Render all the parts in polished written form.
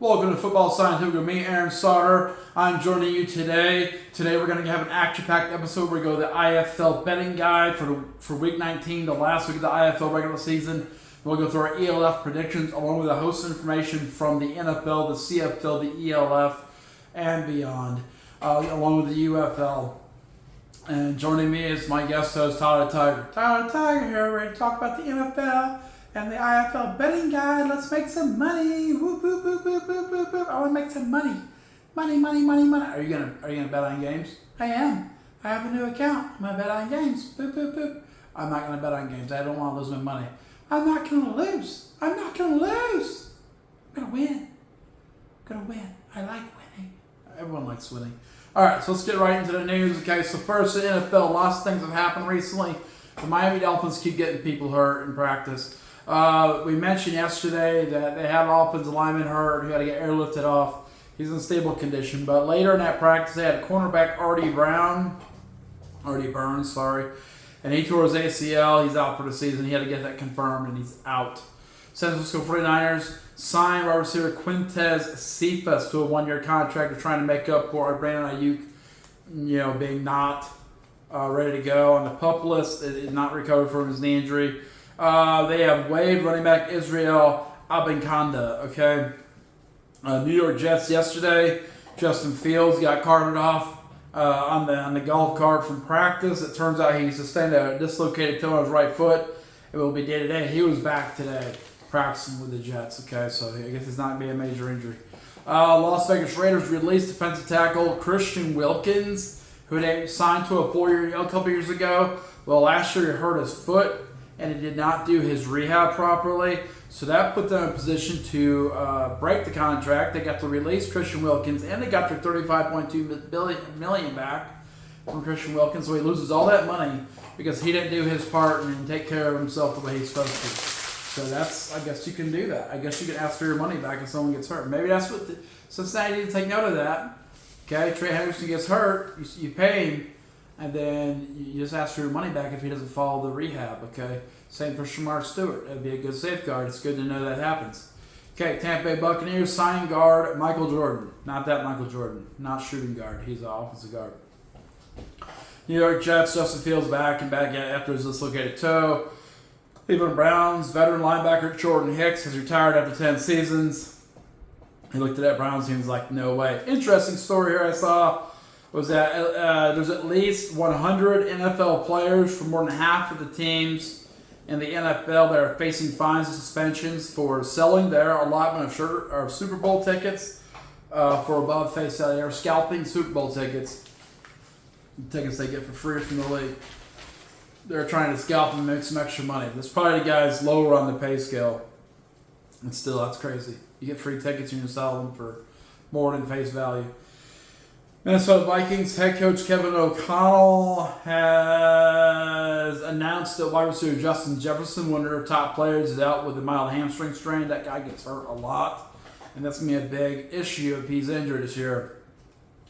Welcome to Football Scientific with me, Aaron Sauter. I'm joining you today. Today we're going to have an action-packed episode where we go to the IFL betting guide for Week 19, the last week of the IFL regular season. We'll go through our ELF predictions along with the host information from the NFL, the CFL, the ELF, and beyond, along with the UFL. And joining me is my guest host, Tyler Tiger. Tyler Tiger here, ready to talk about the NFL and the IFL betting guide. Let's make some money. Whoop, whoop, whoop, whoop, whoop, whoop, whoop. I want to make some money. Money. Are you gonna bet on games? I am. I have a new account. I'm gonna bet on games. Boop, boop, boop. I'm not gonna bet on games. I don't want to lose my money. I'm not gonna lose. I'm gonna win. I like winning. Everyone likes winning. All right, so let's get right into the news. Okay, so first, the NFL. Lots of things have happened recently. The Miami Dolphins keep getting people hurt in practice. We mentioned yesterday that they had an offensive lineman hurt who had to get airlifted off. He's in stable condition. But later in that practice, they had cornerback Artie Burns, and he tore his ACL. He's out for the season. He had to get that confirmed, and he's out. San Francisco 49ers signed wide receiver Quintez Cephas to a one-year contract. They're trying to make up for Brandon Ayuk, being not ready to go on the PUP list, not recovered from his knee injury. They have waived running back Israel Abanikanda. Okay, New York Jets yesterday. Justin Fields got carted off on the golf cart from practice. It turns out he sustained a dislocated toe on his right foot. It will be day to day. He was back today practicing with the Jets. Okay, so I guess it's not going to be a major injury. Las Vegas Raiders released defensive tackle Christian Wilkins, who they signed to a 4-year deal a couple years ago. Well, last year he hurt his foot, and he did not do his rehab properly. So that put them in a position to break the contract. They got to release Christian Wilkins, and they got their $35.2 million back from Christian Wilkins. So he loses all that money because he didn't do his part and take care of himself the way he's supposed to. So I guess you can do that. I guess you can ask for your money back if someone gets hurt. Maybe that's what Cincinnati need to take note of that. Okay, Trey Henderson gets hurt, you pay him, and then you just ask for your money back if he doesn't follow the rehab. Okay, same for Shamar Stewart. That'd be a good safeguard. It's good to know that happens. Okay, Tampa Bay Buccaneers sign guard Michael Jordan. Not that Michael Jordan. Not shooting guard. He's an offensive guard. New York Jets, Justin Fields back after his dislocated toe. Cleveland Browns veteran linebacker Jordan Hicks has retired after 10 seasons. He looked at that Browns team and was like, no way. Interesting story here I saw was that there's at least 100 NFL players from more than half of the teams in the NFL that are facing fines and suspensions for selling their allotment of Super Bowl tickets for above face value, or scalping Super Bowl tickets. Tickets they get for free from the league. They're trying to scalp and make some extra money. There's probably the guys lower on the pay scale. And still, that's crazy. You get free tickets and you sell them for more than face value. Minnesota Vikings head coach Kevin O'Connell has announced that wide receiver Justin Jefferson, one of their top players, is out with a mild hamstring strain. That guy gets hurt a lot, and that's going to be a big issue if he's injured this year.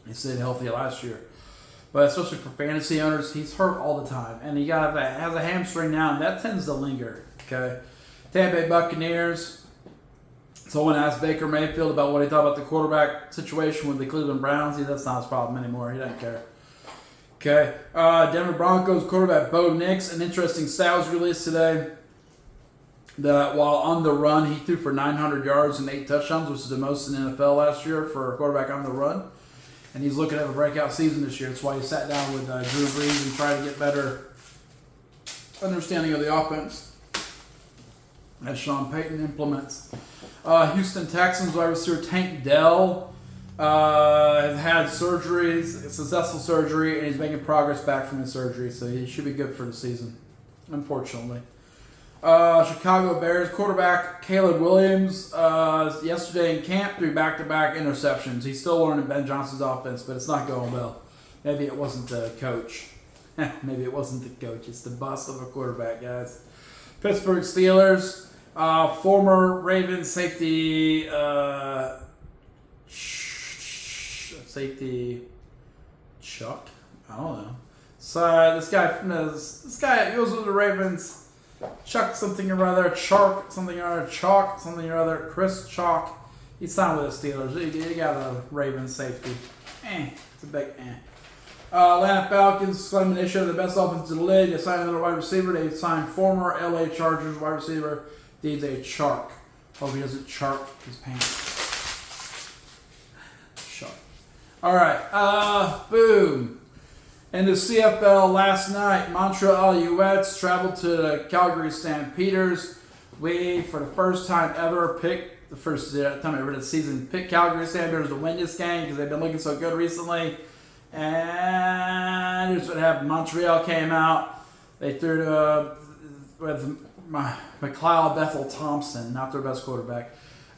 He stayed healthy last year. But especially for fantasy owners, he's hurt all the time. And he has a hamstring now, and that tends to linger. Okay, Tampa Bay Buccaneers. Someone asked Baker Mayfield about what he thought about the quarterback situation with the Cleveland Browns. That's not his problem anymore. He doesn't care. Okay, Denver Broncos quarterback Bo Nix. An interesting stat was released today that while on the run, he threw for 900 yards and 8 touchdowns, which is the most in the NFL last year for a quarterback on the run. And he's looking at a breakout season this year. That's why he sat down with Drew Brees and tried to get better understanding of the offense as Sean Payton implements. Houston Texans wide receiver Tank Dell has had surgeries, successful surgery, and he's making progress back from his surgery, so he should be good for the season, unfortunately. Chicago Bears quarterback Caleb Williams yesterday in camp threw back-to-back interceptions. He's still learning Ben Johnson's offense, but it's not going well. Maybe it wasn't the coach. It's the bust of a quarterback, guys. Pittsburgh Steelers. Former Ravens safety Chuck? I don't know. So this guy goes with the Ravens. Chuck something or other, Chris Chalk. He signed with the Steelers. He got a Ravens safety. It's a big Atlanta Falcons claiming they show the best offense in the league. They signed another wide receiver. They signed former LA Chargers wide receiver DJ Chark. Hope he doesn't chark his pants. Shark. All right. Boom. In the CFL last night, Montreal Alouettes traveled to the Calgary Stampeders. We, for the first time ever, picked the first time ever this season, picked Calgary Stampeders to win this game because they've been looking so good recently. And here's what happened. Montreal came out. They threw to with McLeod Bethel Thompson, not their best quarterback.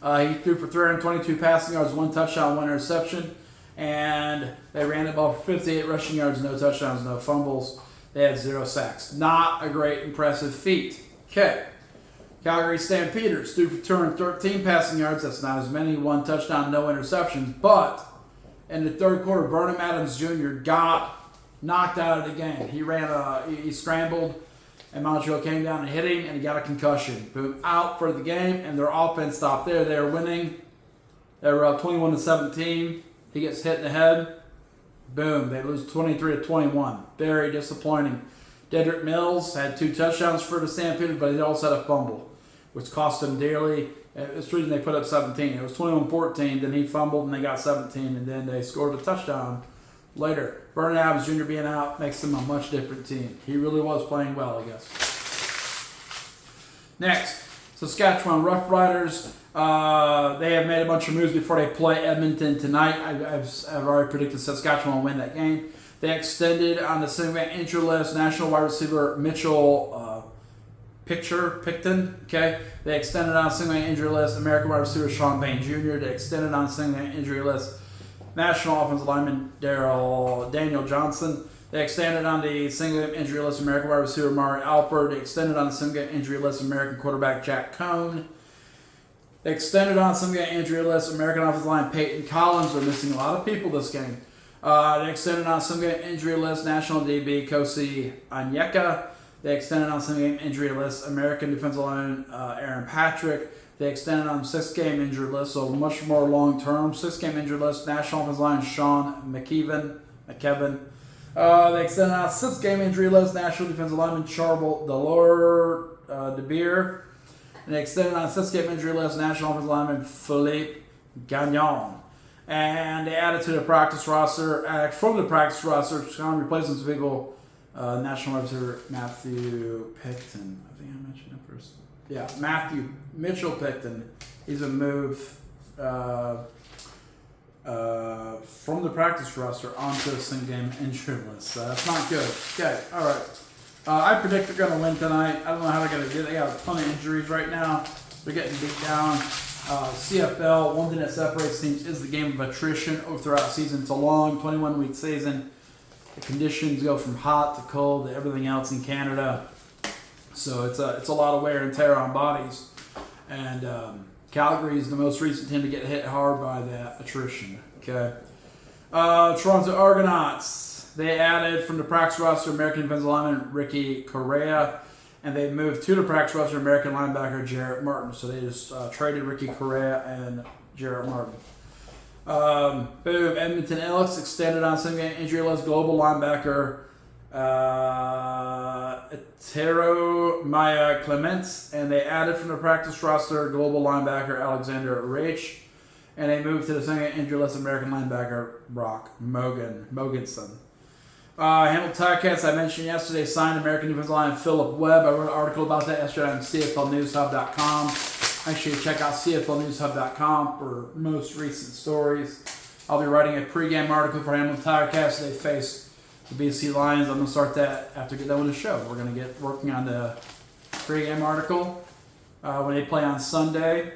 He threw for 322 passing yards, 1 touchdown, 1 interception. And they ran the ball for 58 rushing yards, no touchdowns, no fumbles. They had 0 sacks. Not a great, impressive feat. Okay. Calgary Stampeders threw for 213 passing yards. That's not as many. 1 touchdown, no interceptions. But in the third quarter, Vernon Adams Jr. got knocked out of the game. He scrambled, and Montreal came down and hit him, and he got a concussion. Boom, out for the game, and their offense stopped there. They were winning. They were up 21-17. He gets hit in the head. Boom, they lose 23-21. Very disappointing. Dedrick Mills had 2 touchdowns for the Stampeders, but he also had a fumble, which cost him dearly. It's the reason they put up 17. It was 21-14, then he fumbled and they got 17, and then they scored a touchdown later. Vernon Adams Jr. being out makes them a much different team. He really was playing well, I guess. Next, Saskatchewan Roughriders. They have made a bunch of moves before they play Edmonton tonight. I've already predicted Saskatchewan will win that game. They extended on the single-game injury list national wide receiver Mitchell Picton. Okay, they extended on single-game injury list American wide receiver Sean Bain Jr. They extended on single-game injury list national offensive lineman Daniel Johnson. They extended on the single-game injury list American wide receiver Mari Alper. They extended on the single-game injury list American quarterback Jack Cohn. They extended on single-game injury list American offensive line Peyton Collins. They're missing a lot of people this game. They extended on single-game injury list National DB Kosi Anyeka. They extended on single-game injury list American defensive lineman Aaron Patrick. They extended on 6-game injury list, so much more long-term. 6-game injury list National offensive line Sean McKeven. They extended on 6-game injury list National defensive lineman Charbel Delore DeBeer. And they extended on 6-game injury list National offensive lineman Philippe Gagnon. And they added to the practice roster, from the practice roster, kind of replacing some people, national wide receiver Matthew Picton. I think I mentioned that first. Yeah, Matthew Mitchell Picton. He's a move from the practice roster onto the single-game injury list. That's not good. Okay, all right. I predict they're going to win tonight. I don't know how they're going to do it. They got a ton of injuries right now. They're getting beat down. CFL, one thing that separates teams is the game of attrition throughout the season. It's a long 21-week season. The conditions go from hot to cold to everything else in Canada. So it's a lot of wear and tear on bodies. And Calgary is the most recent team to get hit hard by that attrition. Okay. Toronto Argonauts. They added from the practice roster American defensive lineman Ricky Correa, and they moved to the practice roster American linebacker Jarrett Martin. So they just traded Ricky Correa and Jarrett Martin. Boom. Edmonton Elks extended on single-game injury list global linebacker Etero Maya Clements, and they added from the practice roster global linebacker Alexander Reich, and they moved to the single-game injury list American linebacker Brock Mogensen. Hamilton Ticats, I mentioned yesterday, signed American defensive lineman Philip Webb. I wrote an article about that yesterday on CFLNewsHub.com. Make sure you check out CFLNewsHub.com for most recent stories. I'll be writing a pregame article for Hamilton Ticats. They face the BC Lions. I'm going to start that after we get done with the show. We're going to get working on the pregame article when they play on Sunday.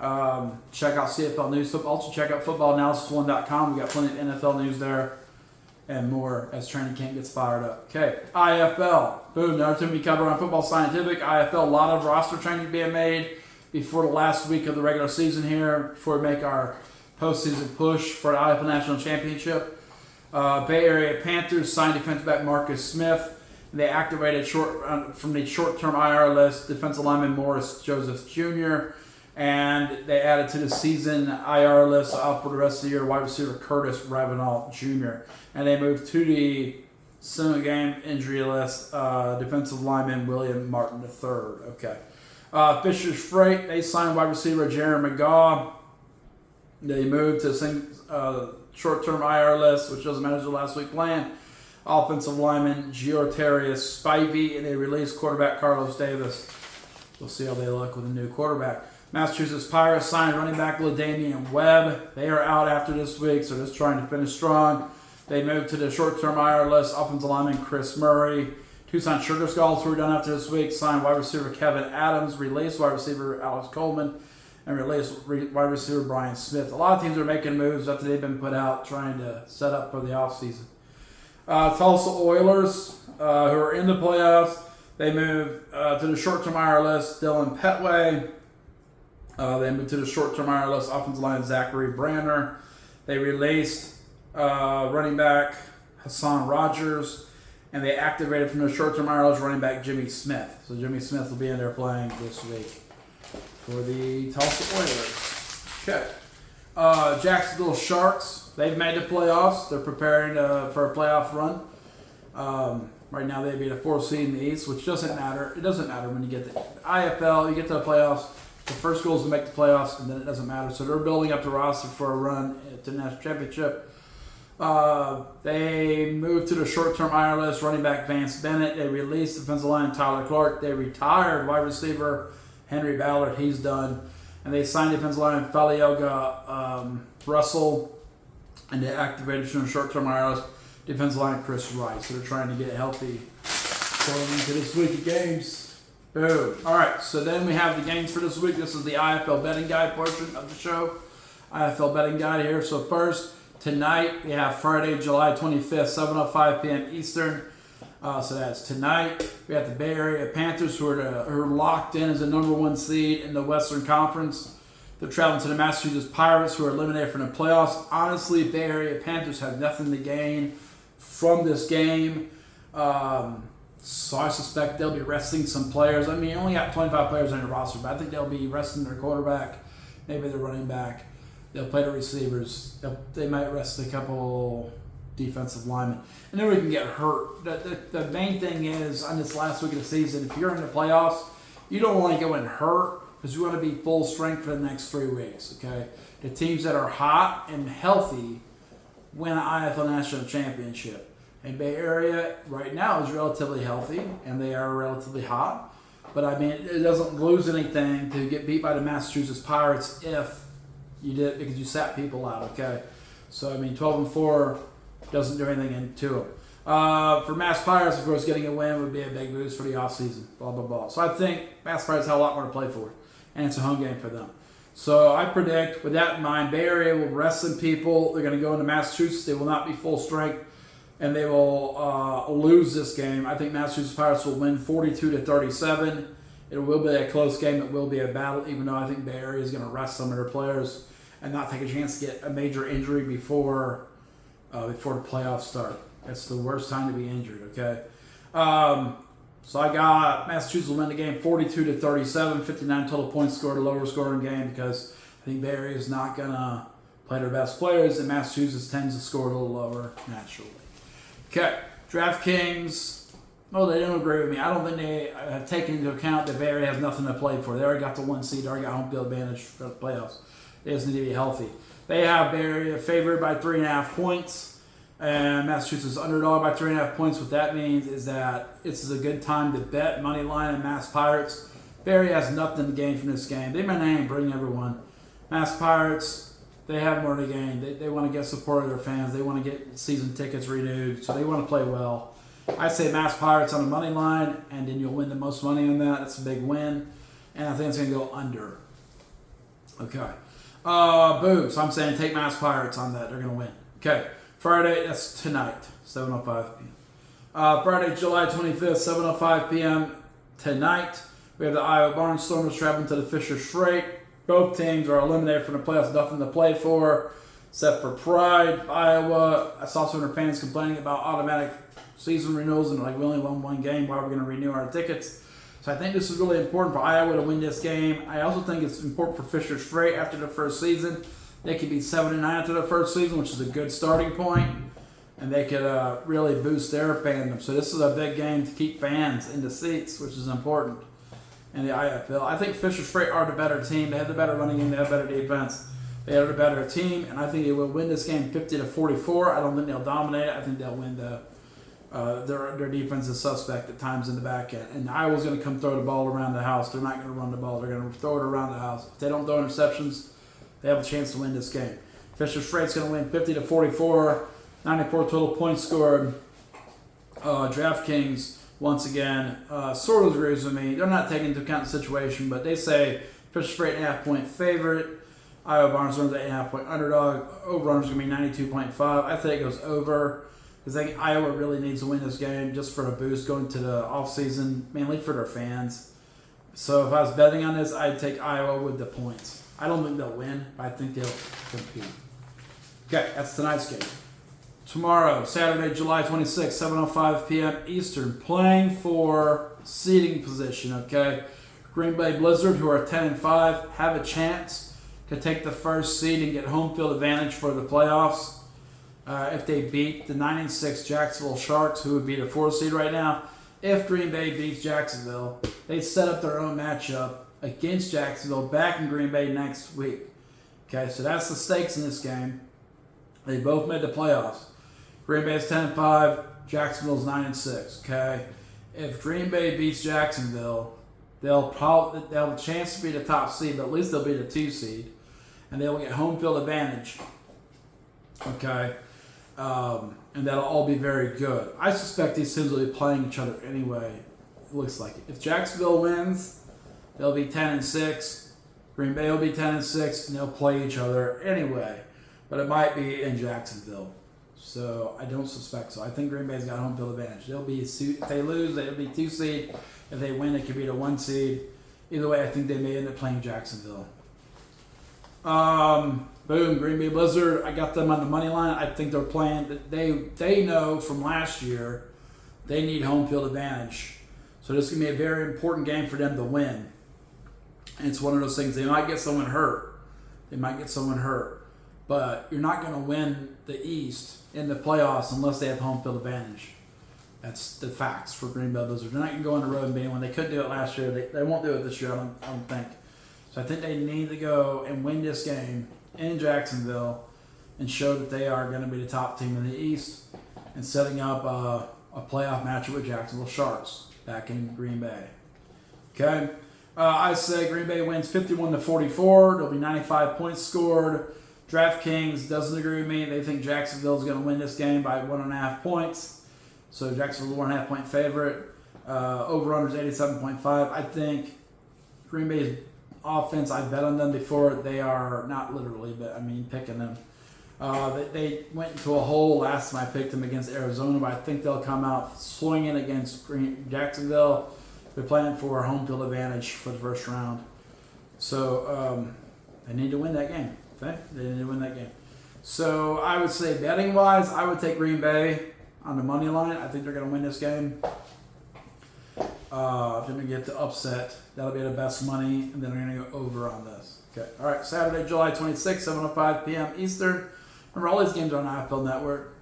Check out CFL News. Also check out FootballAnalysisOne.com. We got plenty of NFL news there and more as training camp gets fired up. Okay, IFL. Boom, another team we cover on Football Scientific. IFL, a lot of roster changes being made before the last week of the regular season here, before we make our postseason push for the IFL National Championship. Bay Area Panthers signed defensive back Marcus Smith. They activated from the short-term IR list defensive lineman Morris Joseph Jr. And they added to the season IR list out for the rest of the year wide receiver Curtis Ravenel Jr. And they moved to the single game injury list defensive lineman William Martin III. Okay. Fisher's Freight, they signed wide receiver Jaron McGaw. They moved to the short-term IR list, which doesn't matter, the last week playing. Offensive lineman Geortarius Spivey, and they released quarterback Carlos Davis. We'll see how they look with a new quarterback. Massachusetts Pirates signed running back LaDamian Webb. They are out after this week, so just trying to finish strong. They moved to the short-term IR list. Offensive lineman Chris Murray. Tucson Sugar Skulls, who were done after this week, signed wide receiver Kevin Adams, released wide receiver Alex Coleman, and released wide receiver Brian Smith. A lot of teams are making moves after they've been put out, trying to set up for the offseason. Tulsa Oilers, who are in the playoffs, they moved to the short-term IR list. Dylan Petway. They moved to the short-term IR list. Offensive line Zachary Branner. They released running back Hassan Rogers, and they activated from the short-term IR list running back Jimmy Smith. So Jimmy Smith will be in there playing this week for the Tulsa Oilers. Okay. Jacksonville Sharks, they've made the playoffs. They're preparing for a playoff run. Right now they'd be the 4th seed in the East, which doesn't matter. It doesn't matter when you get the IFL, you get to the playoffs. The first goal is to make the playoffs, and then it doesn't matter. So they're building up the roster for a run to the national championship. They moved to the short-term IR list running back Vance Bennett. They released defensive line Tyler Clark. They retired wide receiver Henry Ballard. He's done. And they signed defensive line Falioga Russell. And they activated from the short-term IR list defensive line Chris Rice. So they're trying to get healthy going into this week of games. Boom. All right, so then we have the games for this week. This is the IFL betting guide portion of the show. IFL betting guide here. So first, tonight, we have Friday, July 25th, 7:05 p.m. Eastern. So that's tonight. We have the Bay Area Panthers, who are locked in as the number 1 seed in the Western Conference. They're traveling to the Massachusetts Pirates, who are eliminated from the playoffs. Honestly, Bay Area Panthers have nothing to gain from this game. So I suspect they'll be resting some players. I mean, you only got 25 players on your roster, but I think they'll be resting their quarterback, maybe their running back. They'll play the receivers. They might rest a couple defensive linemen. And nobody can get hurt. The main thing is, on this last week of the season, if you're in the playoffs, you don't want to go in hurt because you want to be full strength for the next 3 weeks, okay? The teams that are hot and healthy win an IFL National Championship. And Bay Area right now is relatively healthy, and they are relatively hot. But, I mean, it doesn't lose anything to get beat by the Massachusetts Pirates if you did, because you sat people out, okay? So, I mean, 12-4 doesn't do anything to them. For Mass Pirates, of course, getting a win would be a big boost for the offseason, blah, blah, blah. So I think Mass Pirates have a lot more to play for, and it's a home game for them. So I predict, with that in mind, Bay Area will rest some people. They're going to go into Massachusetts. They will not be full strength, and they will lose this game. I think Massachusetts Pirates will win 42-37. It will be a close game. It will be a battle, even though I think Bay Area is going to rest some of their players and not take a chance to get a major injury before the playoffs start. That's the worst time to be injured, okay? So I got Massachusetts will win the game 42-37, 59 total points scored, a lower scoring game because I think Bay Area is not going to play their best players, and Massachusetts tends to score a little lower naturally. Okay, DraftKings, well, they don't agree with me. I don't think they have taken into account that Bay Area has nothing to play for. They already got the 1 seed, they already got home field advantage for the playoffs. They just need to be healthy. They have Bay Area favored by 3.5 points, and Massachusetts underdog by 3.5 points. What that means is that this is a good time to bet money line and Mass Pirates. Bay Area has nothing to gain from this game. They may not even bring everyone. Mass Pirates, they have more to gain. They want to get support of their fans. They want to get season tickets renewed, so they want to play well. I say Mass Pirates on the money line, and then you'll win the most money on that. That's a big win, and I think it's going to go under. Okay. Boom. So I'm saying take Mass Pirates on that. They're going to win. Okay. Friday, that's tonight, 7:05 p.m. Friday, July 25th, 7:05 p.m. tonight. We have the Iowa Barnstormers traveling to the Fisher's Freight. Both teams are eliminated from the playoffs. Nothing to play for except for pride. Iowa, I saw some of their fans complaining about automatic season renewals and like we only won 1 game. Why are we going to renew our tickets? So I think this is really important for Iowa to win this game. I also think it's important for Fisher's Freight after the first season. They could be 7-9 after the first season, which is a good starting point, and they could really boost their fandom. So this is a big game to keep fans in the seats, which is important in the IFL. I think Fisher's Freight are the better team. They have the better running game. They have better defense. They are the better team, and I think they will win this game 50-44. I don't think they'll dominate it. I think they'll win their defense is suspect at times in the back end. And Iowa's going to come throw the ball around the house. They're not going to run the ball. They're going to throw it around the house. If they don't throw interceptions, they have a chance to win this game. Fisher's Freight's going to win 50-44, 94 total points scored. DraftKings, once again, sort of agrees with me. They're not taking into account the situation, but they say Fisher's Freight 8.5-point favorite. Iowa Barnes runs an 8.5-point underdog. Over-under is going to be 92.5. I think it goes over because I think Iowa really needs to win this game just for a boost going to the offseason, mainly for their fans. So if I was betting on this, I'd take Iowa with the points. I don't think they'll win, but I think they'll compete. Okay, that's tonight's game. Tomorrow, Saturday, July 26th, 7:05 p.m. Eastern, playing for seeding position, okay? Green Bay Blizzard, who are 10-5, have a chance to take the first seed and get home field advantage for the playoffs. If they beat the 9-6 Jacksonville Sharks, who would be the 4th seed right now. If Green Bay beats Jacksonville, they set up their own matchup against Jacksonville back in Green Bay next week. Okay, so that's the stakes in this game. They both made the playoffs. Green Bay is 10-5, Jacksonville's 9-6. Okay, if Green Bay beats Jacksonville, they'll have a chance to be the top seed, but at least they'll be the 2 seed, and they will get home field advantage. Okay, and that'll all be very good. I suspect these teams will be playing each other anyway. It looks like it. If Jacksonville wins, they'll be 10-6. Green Bay will be 10-6, and they'll play each other anyway. But it might be in Jacksonville. So I don't suspect so. I think Green Bay's got home field advantage. If they lose, they'll be 2 seed. If they win, it could be the 1 seed. Either way, I think they may end up playing Jacksonville. Boom, Green Bay Blizzard. I got them on the money line. I think they're playing. They know from last year they need home field advantage. So this is going to be a very important game for them to win. And it's one of those things. They might get someone hurt. But you're not going to win the East in the playoffs unless they have home field advantage. That's the facts for Green Bay Blizzard. They're not going to go on the road and beat one. They couldn't do it last year. They won't do it this year, I don't think. So I think they need to go and win this game in Jacksonville and show that they are going to be the top team in the East and setting up a playoff matchup with Jacksonville Sharks back in Green Bay. Okay? I say Green Bay wins 51-44. There'll be 95 points scored. DraftKings doesn't agree with me. They think Jacksonville is going to win this game by 1.5 points. So Jacksonville's a 1.5-point favorite. Over-under is 87.5. I think Green Bay's offense, I bet on them before. They are not literally, but I mean picking them. They went into a hole last time I picked them against Arizona, but I think they'll come out swinging against Jacksonville. They're playing for home field advantage for the first round. So they need to win that game. Okay? They need to win that game. So I would say betting-wise, I would take Green Bay on the money line. I think they're going to win this game. If they're going to get the upset, that'll be the best money, and then they're going to go over on this. Okay. All right. Saturday, July 26th, 7:05 p.m. Eastern. Remember, all these games are on IFL Network.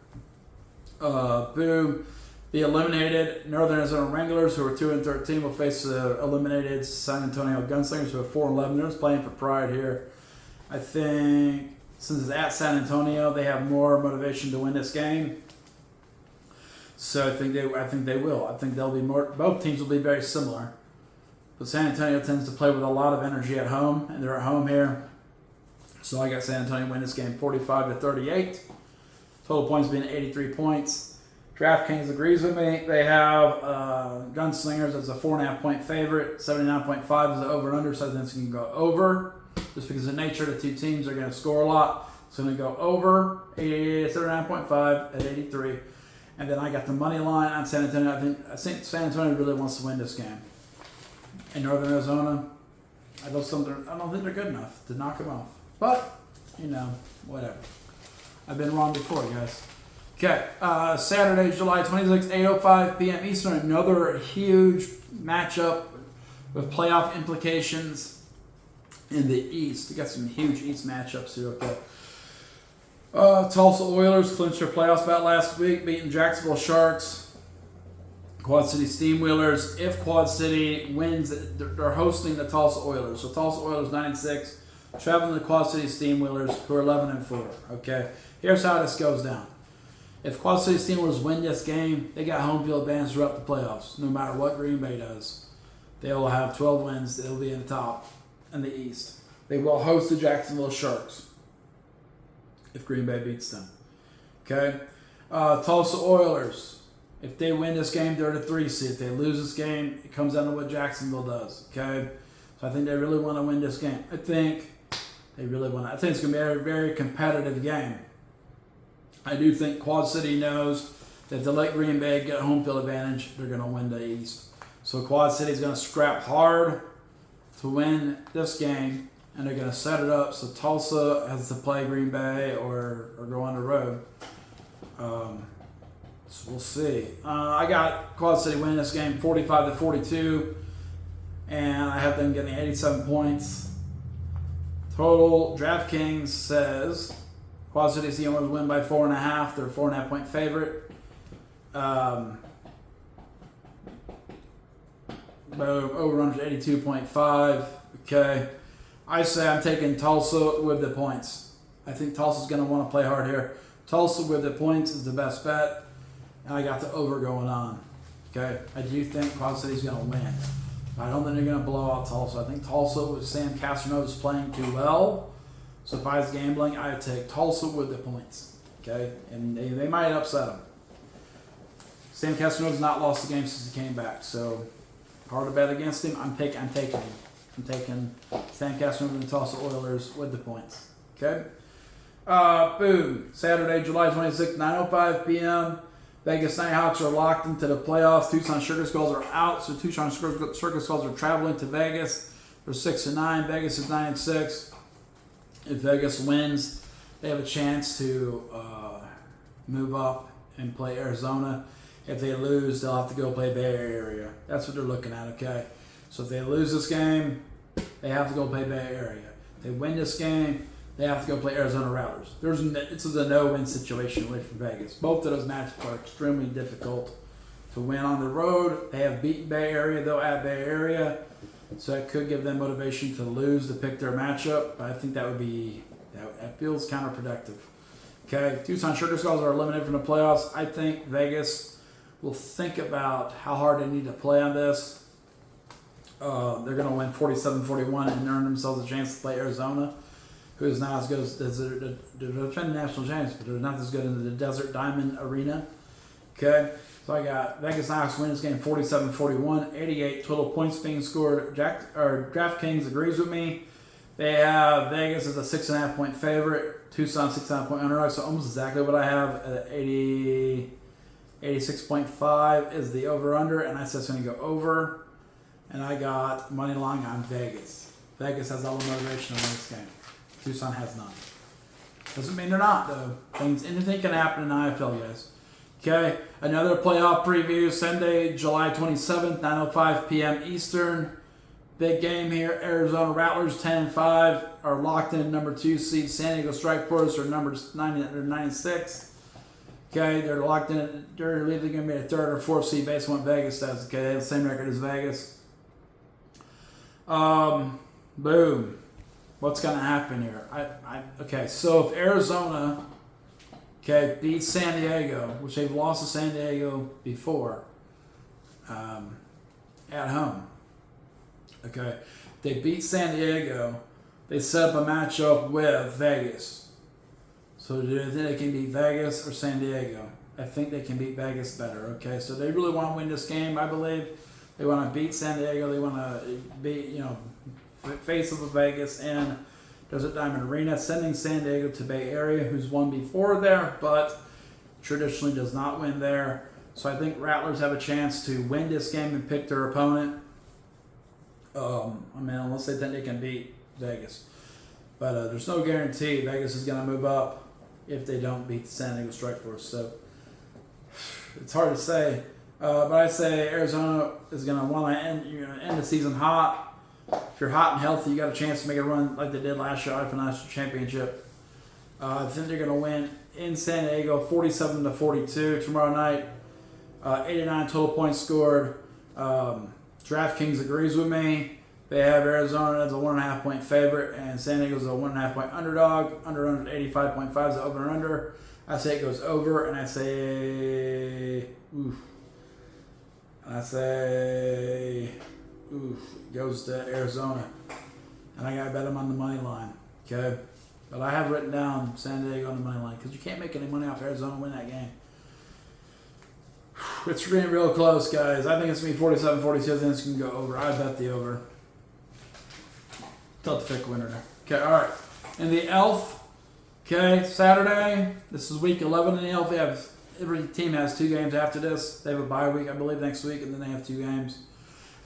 Boom. The eliminated Northern Arizona Wranglers, who are 2-13, will face the eliminated San Antonio Gunslingers, who are 4-11. They're just playing for pride here. I think since it's at San Antonio, they have more motivation to win this game. So I think they will. I think they'll be more. Both teams will be very similar, but San Antonio tends to play with a lot of energy at home, and they're at home here. So I got San Antonio win this game 45-38. Total points being 83 points. DraftKings agrees with me. They have Gunslingers as a 4.5-point favorite. 79.5 is the over/under, so I think it's going to go over. Just because the nature of the two teams are going to score a lot. It's going to go over 79.5 at 83. And then I got the money line on San Antonio. I think San Antonio really wants to win this game. In Northern Arizona, I don't think they're good enough to knock them off. But, whatever. I've been wrong before, guys. Okay, Saturday, July 26th, 8:05 p.m. Eastern. Another huge matchup with playoff implications in the East. We got some huge East matchups here. Okay. Tulsa Oilers clinched their playoff spot last week, beating Jacksonville Sharks. Quad City Steamwheelers. If Quad City wins, they're hosting the Tulsa Oilers. So Tulsa Oilers 9-6, traveling to the Quad City Steamwheelers, who are 11-4. Okay, here's how this goes down. If Quad City Steamwheelers win this game, they got home field advantage throughout the playoffs. No matter what Green Bay does, they will have 12 wins. They'll be in the top in the East. They will host the Jacksonville Sharks if Green Bay beats them. Okay, Tulsa Oilers. If they win this game, they're the 3 seed. If they lose this game, it comes down to what Jacksonville does. Okay, so I think they really want to win this game. I think they really want to. I think it's going to be a very competitive game. I do think Quad City knows that if they let Green Bay get home field advantage, they're going to win the East. So Quad City is going to scrap hard to win this game, and they're going to set it up so Tulsa has to play Green Bay or go on the road. So we'll see. I got Quad City winning this game 45-42, and I have them getting 87 points. Total, DraftKings says Quad City Steelers win by 4.5. They're a 4.5 point favorite. Over-under 82.5. Okay. I say I'm taking Tulsa with the points. I think Tulsa's going to want to play hard here. Tulsa with the points is the best bet. And I got the over going on. Okay. I do think Quad City's going to win. I don't think they're going to blow out Tulsa. I think Tulsa with Sam Castanova's playing too well. So if I was gambling, I would take Tulsa with the points. Okay. And they might upset them. Sam Castanova's not lost the game since he came back. So hard to bet against him. I'm taking him. I'm taking Sam Casanova and the Tulsa Oilers with the points. Okay. Boom. Saturday, July 26th, 9:05 p.m. Vegas Nighthawks are locked into the playoffs. Tucson Sugar Skulls are out, so Tucson Sugar Skulls are traveling to Vegas. They're 6-9. Vegas is 9-6. If Vegas wins, they have a chance to move up and play Arizona. If they lose, they'll have to go play Bay Area. That's what they're looking at, okay? So if they lose this game, they have to go play Bay Area. If they win this game, they have to go play Arizona Rattlers. This is a no-win situation away from Vegas. Both of those matches are extremely difficult to win on the road. They have beaten Bay Area, though, at Bay Area. So that could give them motivation to lose to pick their matchup. But I think that feels counterproductive. Okay, Tucson Sugar Skulls are eliminated from the playoffs. I think Vegas will think about how hard they need to play on this. They're going to win 47-41 and earn themselves a chance to play Arizona, who is not as good as the defending national champions, but they're not as good in the Desert Diamond Arena. Okay, so I got Vegas Nighthawks win this game 47-41, 88 total points being scored. DraftKings agrees with me. They have Vegas as a 6.5 point favorite, Tucson 6.5 point underdog, so almost exactly what I have at 86.5 is the over-under, and I said it's going to go over. And I got money line on Vegas. Vegas has all the motivation to win this game. Tucson has none. Doesn't mean they're not, though. Anything can happen in IFL, guys. Okay, another playoff preview. Sunday, July 27th, 9:05 p.m. Eastern. Big game here. Arizona Rattlers 10-5 are locked in number 2 seed. San Diego Strike Force are number 96. Okay, they're locked in. They're either going to be a 3rd or 4th seed based on what Vegas does. Okay, they have the same record as Vegas. Boom. What's going to happen here? Okay, so if Arizona, beats San Diego, which they've lost to San Diego before, at home. Okay, they beat San Diego. They set up a matchup with Vegas. So do you think they can beat Vegas or San Diego? I think they can beat Vegas better. Okay, so they really want to win this game, I believe. They want to beat San Diego. They want to beat, face of Vegas and Desert Diamond Arena, sending San Diego to Bay Area, who's won before there, but traditionally does not win there. So I think Rattlers have a chance to win this game and pick their opponent. Unless they think they can beat Vegas. But there's no guarantee Vegas is going to move up if they don't beat the San Diego Strike Force. So it's hard to say. But I say Arizona is going to want to end the season hot. If you're hot and healthy, you got a chance to make a run like they did last year, IFL National Championship. I think they're going to win in San Diego, 47-42 tomorrow night. 89 total points scored. DraftKings agrees with me. They have Arizona as a 1.5 point favorite, and San Diego's a 1.5 point underdog. Under 85.5 is the over and under. I say it goes over, and I say, it goes to Arizona. And I got to bet them on the money line, okay? But I have written down San Diego on the money line because you can't make any money off Arizona to win that game. It's getting real close, guys. I think it's going to be 47-42. I think it's going to go over. I bet the over. Tough to pick a winner there. Okay, all right. And the ELF, okay, Saturday. This is week 11 in the ELF. Every team has 2 games after this. They have a bye week, I believe, next week, and then they have 2 games.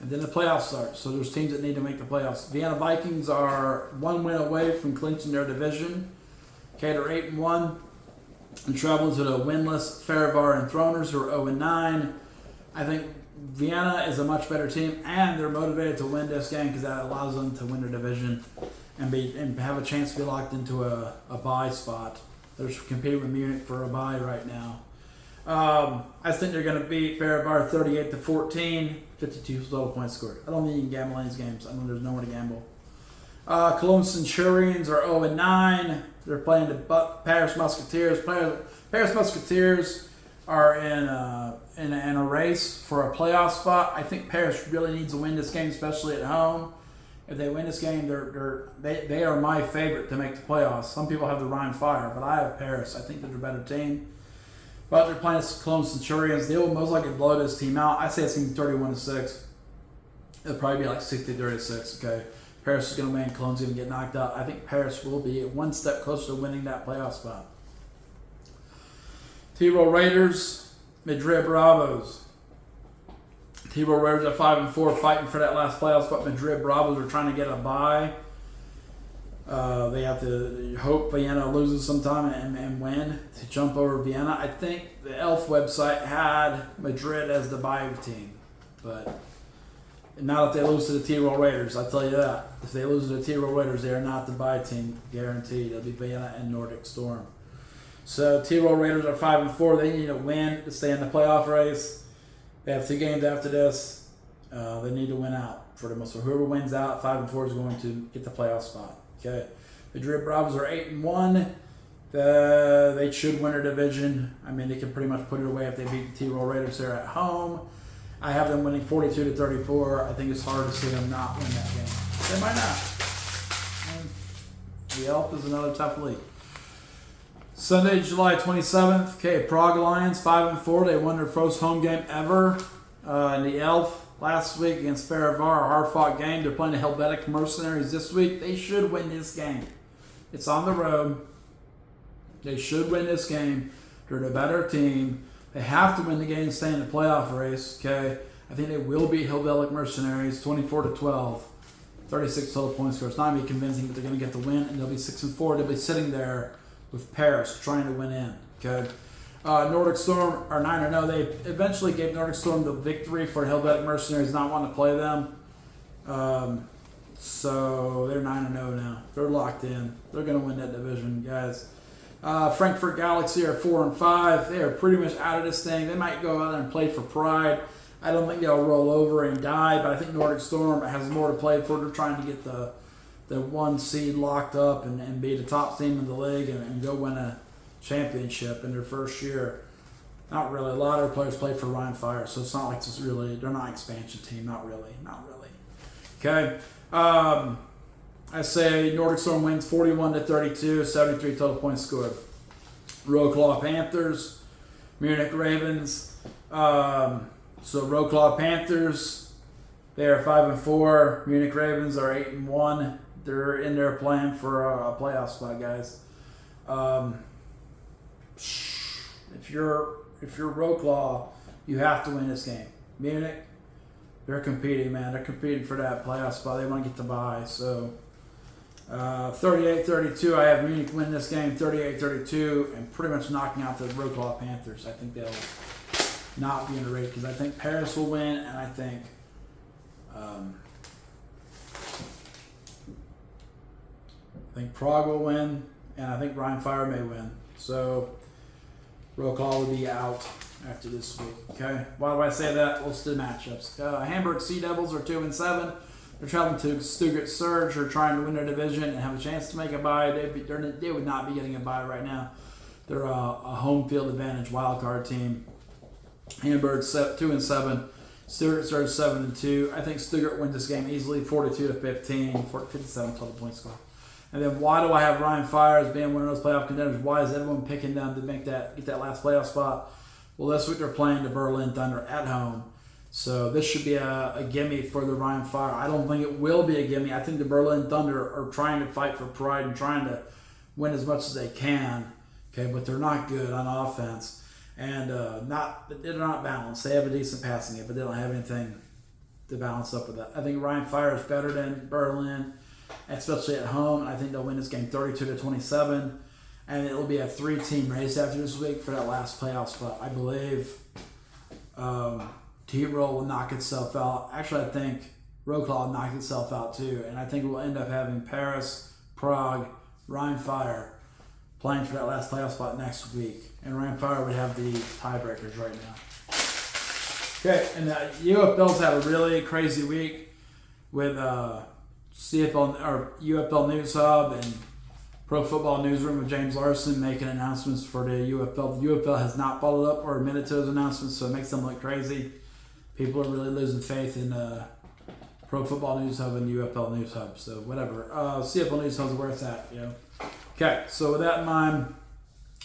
And then the playoffs start. So there's teams that need to make the playoffs. Vienna Vikings are 1 win away from clinching their division. Okay, they're 8-1. And traveling to the winless Farivar and Throners, who are 0-9. I think Vienna is a much better team, and they're motivated to win this game because that allows them to win their division and have a chance to be locked into a bye spot. They're competing with Munich for a bye right now. I think they're going to beat Farivar 38-14, 52 total points scored. I don't think you can gamble on these games. I know there's nowhere to gamble. Cologne Centurions are 0-9. They're playing the Paris Musketeers. Paris Musketeers are in a race for a playoff spot. I think Paris really needs to win this game, especially at home. If they win this game, they are my favorite to make the playoffs. Some people have the Rhine Fire, but I have Paris. I think they're a better team. But they're playing Cologne Centurions. They will most likely blow this team out. I say it's going to be 31-6. It'll probably be like 60-36. Okay. Paris is going to win. Cologne's going to get knocked out. I think Paris will be 1 step closer to winning that playoff spot. T-Roll Raiders, Madrid Bravos. T-Roll Raiders are 5-4, fighting for that last playoff spot. Madrid Bravos are trying to get a bye. They have to hope Vienna loses sometime and win to jump over Vienna. I think the ELF website had Madrid as the bye team, but not if they lose to the T-Roll Raiders. I'll tell you that. If they lose to the T-Roll Raiders, they are not the bye team, guaranteed. It'll be Vienna and Nordic Storm. So T-Roll Raiders are 5-4. They need to win to stay in the playoff race. They have 2 games after this. They need to win out for the most. So whoever wins out, 5-4 is going to get the playoff spot. Okay. Madrid Bravos are 8-1. They should win their division. I mean, they can pretty much put it away if they beat the T-Roll Raiders there at home. I have them winning 42-34. I think it's hard to see them not win that game. They might not. And the ELF is another tough league. Sunday, July 27th. Okay, Prague Lions 5-4. They won their first home game ever in the ELF last week against Farivar. A hard-fought game. They're playing the Helvetic Mercenaries this week. They should win this game. It's on the road. They should win this game. They're the better team. They have to win the game and stay in the playoff race. Okay, I think they will beat Helvetic Mercenaries 24-12. 36 total points score. It's not going to be convincing, but they're going to get the win, and they'll be 6-4. They'll be sitting there with Paris trying to win in. Okay. Nordic Storm are 9-0. They eventually gave Nordic Storm the victory for Helvetic Mercenaries not wanting to play them. So they're 9-0 now. They're locked in. They're going to win that division, guys. Frankfurt Galaxy are 4-5. They are pretty much out of this thing. They might go out there and play for pride. I don't think they'll roll over and die, but I think Nordic Storm has more to play for. They're trying to get the 1 seed locked up and be the top team in the league and go win a championship in their first year. Not really. A lot of their players play for Rhine Fire, so it's not like it's really, they're not an expansion team. Not really. Okay. I say Nordic Storm wins 41-32, 73 total points scored. Roclaw Panthers, Munich Ravens. So Roclaw Panthers, they are 5-4. Munich Ravens are 8-1. They're in there playing for a playoff spot, guys. If you're Roclaw, you have to win this game. Munich, they're competing, man. They're competing for that playoff spot. They want to get the bye. So 38-32. I have Munich win this game 38-32 and pretty much knocking out the Roclaw Panthers. I think not be underrated because I think Paris will win, and I think Prague will win, and I think Ryan Fire may win. So roll call will be out after this week. Okay. Why do I say that? Let's do matchups. Hamburg Sea Devils are 2-7. They're traveling to Stuttgart Surge. They're trying to win their division and have a chance to make a bye. They would not be getting a bye right now. They're a home field advantage wild card team. Hamburg 2-7. Stuttgart Surge 7-2. I think Stuttgart wins this game easily, 42-15, 57 total point score. And then why do I have Ryan Fire as being one of those playoff contenders? Why is everyone picking them to get that last playoff spot? Well, this week they're playing the Berlin Thunder at home. So this should be a gimme for the Ryan Fire. I don't think it will be a gimme. I think the Berlin Thunder are trying to fight for pride and trying to win as much as they can. Okay, but they're not good on offense. And they're not balanced. They have a decent passing game, but they don't have anything to balance up with that. I think Ryan Fire is better than Berlin, especially at home. And I think they'll win this game 32-27. And it'll be a 3-team race after this week for that last playoff spot. I believe T-Roll will knock itself out. Actually, I think Roclaw will knock itself out too. And I think we'll end up having Paris, Prague, Ryan Fire playing for that last playoff spot next week. And Ryan Fire would have the tiebreakers right now. Okay, and UFL's had a really crazy week with CFL or UFL News Hub and Pro Football Newsroom with James Larson making announcements for the UFL. The UFL has not followed up or admitted to those announcements, so it makes them look crazy. People are really losing faith in Pro Football News Hub and UFL News Hub. So whatever. CFL News Hub's where it's at, you know. Okay, so with that in mind,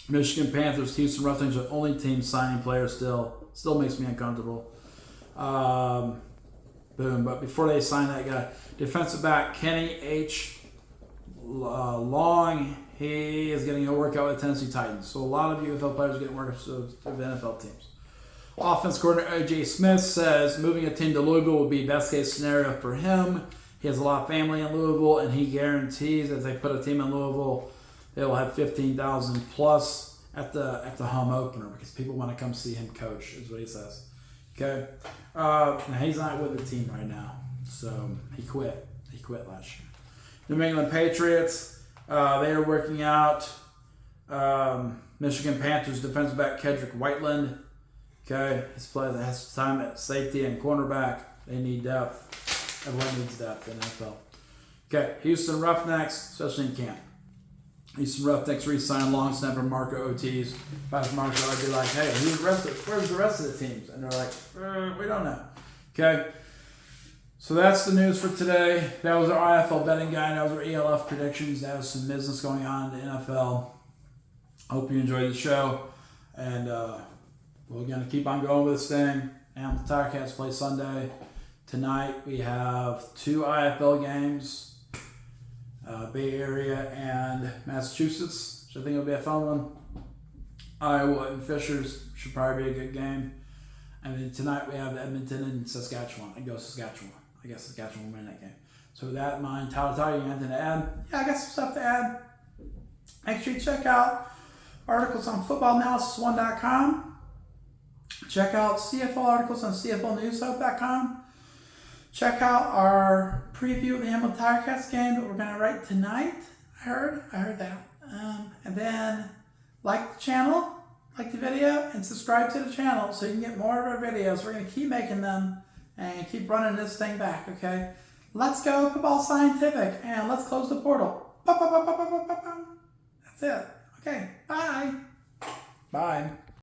Michigan Panthers, Houston Roughnecks are the only team signing players still. Still makes me uncomfortable. Boom. But before they sign that guy, defensive back Kenny H. Long, he is getting a workout with the Tennessee Titans. So a lot of UFL players are getting workouts with the NFL teams. Offense coordinator A.J. Smith says moving a team to Louisville would be best case scenario for him. He has a lot of family in Louisville, and he guarantees if they put a team in Louisville, they will have 15,000 plus at the home opener because people want to come see him coach, is what he says. Okay, now he's not with the team right now, so he quit. He quit last year. New England Patriots, they are working out Michigan Panthers defensive back Kedrick Whiteland. Okay, his player that has time at safety and cornerback. They need depth. Everyone needs depth in the NFL. Okay, Houston Roughnecks, especially in camp. Houston Roughnecks re-signed long snapper Marco Ortiz. If I was Marco, I'd be like, hey, where's the rest of the teams? And they're like, we don't know. Okay, so that's the news for today. That was our IFL betting guide. That was our ELF predictions. That was some business going on in the NFL. Hope you enjoyed the show. And we're going to keep on going with this thing. And the Tirecats play Sunday. Tonight we have 2 IFL games. Bay Area and Massachusetts, which I think will be a fun one. Iowa and Fishers should probably be a good game. And then tonight we have Edmonton and Saskatchewan. I go Saskatchewan. I guess Saskatchewan will win that game. So with that in mind, Tyler, you got anything to add? Yeah, I got some stuff to add. Make sure you check out articles on footballanalysis1.com. Check out CFL articles on CFLnewshub.com. Check out our preview of the Hamilton Tirecats game that we're going to write tonight. I heard that. And then like the channel, like the video, and subscribe to the channel so you can get more of our videos. We're going to keep making them and keep running this thing back, okay? Let's go Football Scientific, and let's close the portal. That's it. Okay, bye. Bye.